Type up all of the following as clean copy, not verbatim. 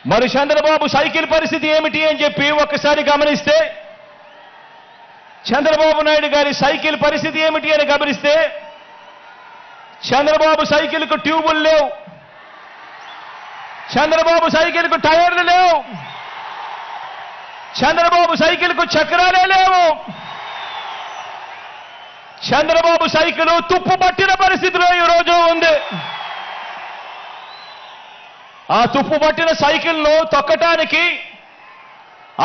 మరి చంద్రబాబు సైకిల్ పరిస్థితి ఏమిటి అని చెప్పి ఒక్కసారి గమనిస్తే, చంద్రబాబు నాయుడు గారి సైకిల్ పరిస్థితి ఏమిటి అని గమనిస్తే, చంద్రబాబు సైకిల్కు ట్యూబులు లేవు, చంద్రబాబు సైకిల్కు టైర్లు లేవు, చంద్రబాబు సైకిల్కు చక్రాలే లేవు, చంద్రబాబు సైకిల్ తుప్పు పట్టిన పరిస్థితిలో ఈరోజు ఉంది. ఆ తుప్పు పట్టిన సైకిల్ను తొక్కటానికి,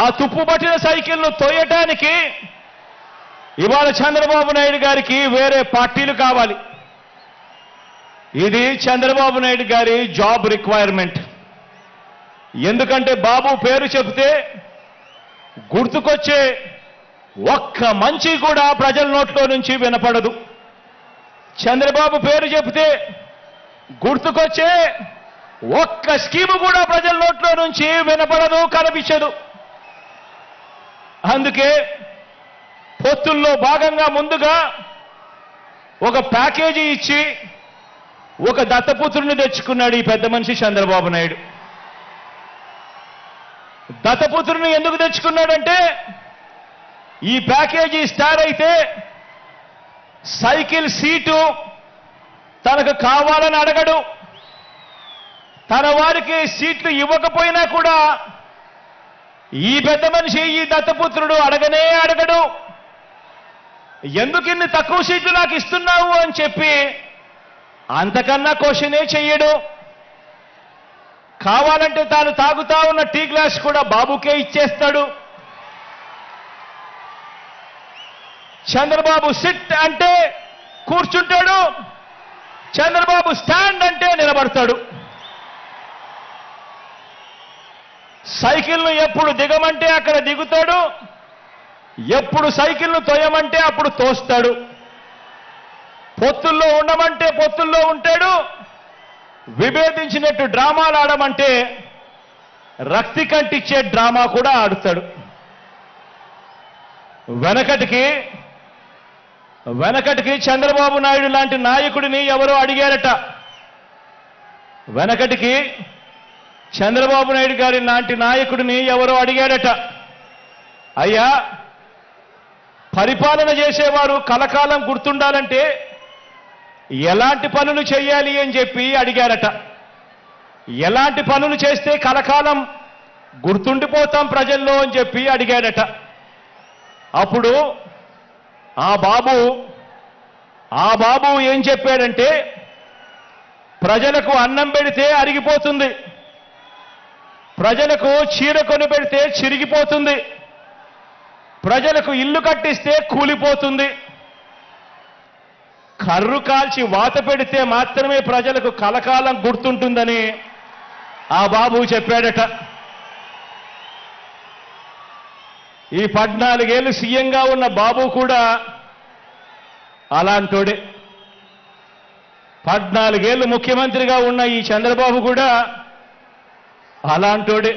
ఆ తుప్పు పట్టిన సైకిల్ను తోయటానికి ఇవాళ చంద్రబాబు నాయుడు గారికి వేరే పార్టీలు కావాలి. ఇది చంద్రబాబు నాయుడు గారి జాబ్ రిక్వైర్మెంట్. ఎందుకంటే బాబు పేరు చెబితే గుర్తుకొచ్చే ఒక్క మంచి కూడా ప్రజల నోట్లో నుంచి వినపడదు. చంద్రబాబు పేరు చెబితే గుర్తుకొచ్చే ఒక్క స్కీము కూడా ప్రజల నోట్లో నుంచి వినపడదు, కనిపించదు. అందుకే పొత్తుల్లో భాగంగా ముందుగా ఒక ప్యాకేజీ ఇచ్చి ఒక దత్తపుత్రుని తెచ్చుకున్నాడు ఈ పెద్ద మనిషి చంద్రబాబు నాయుడు. దత్తపుత్రుని ఎందుకు తెచ్చుకున్నాడంటే, ఈ ప్యాకేజీ స్టార్ అయితే సైకిల్ సీటు తనకు కావాలని అడగడు, తన వారికి సీట్లు ఇవ్వకపోయినా కూడా ఈ పెద్ద మనిషి, ఈ దత్తపుత్రుడు అడగనే అడగడు. ఎందుకు ఇన్ని తక్కువ సీట్లు నాకు ఇస్తున్నావు అని చెప్పి అంతకన్నా క్వశ్చనే చెయ్యడు. కావాలంటే తాను తాగుతా ఉన్న టీ గ్లాస్ కూడా బాబుకే ఇచ్చేస్తాడు. చంద్రబాబు సిట్ అంటే కూర్చుంటాడు, చంద్రబాబు స్టాండ్ అంటే నిలబడతాడు. సైకిల్ను ఎప్పుడు దిగమంటే అక్కడ దిగుతాడు, ఎప్పుడు సైకిల్ను తోయమంటే అప్పుడు తోస్తాడు. పొత్తుల్లో ఉండమంటే పొత్తుల్లో ఉంటాడు, విభేదించినట్టు డ్రామాలు ఆడమంటే రక్తి కంటిచ్చే డ్రామా కూడా ఆడుతాడు. వెనకటికి చంద్రబాబు నాయుడు లాంటి నాయకుడిని ఎవరో అడిగారట. వెనకటికి చంద్రబాబు నాయుడు గారి లాంటి నాయకుడిని ఎవరో అడిగారట, అయ్యా పరిపాలన చేసేవారు కలకాలం గుర్తుండాలంటే ఎలాంటి పనులు చేయాలి అని చెప్పి అడిగారట. ఎలాంటి పనులు చేస్తే కలకాలం గుర్తుండిపోతాం ప్రజల్లో అని చెప్పి అడిగారట. అప్పుడు ఆ బాబు ఏం చెప్పాడంటే, ప్రజలకు అన్నం పెడితే అరిగిపోతుంది, ప్రజలకు చీర కొని పెడితే చిరిగిపోతుంది, ప్రజలకు ఇల్లు కట్టిస్తే కూలిపోతుంది, కర్రు కాల్చి వాత పెడితే మాత్రమే ప్రజలకు కలకాలం గుర్తుంటుందని ఆ బాబు చెప్పాడట. ఈ 14 ఏళ్ళు సీఎంగా ఉన్న బాబు కూడా అలాంటోడే. 14 ఏళ్ళు ముఖ్యమంత్రిగా ఉన్న ఈ చంద్రబాబు కూడా అలాంటోడే.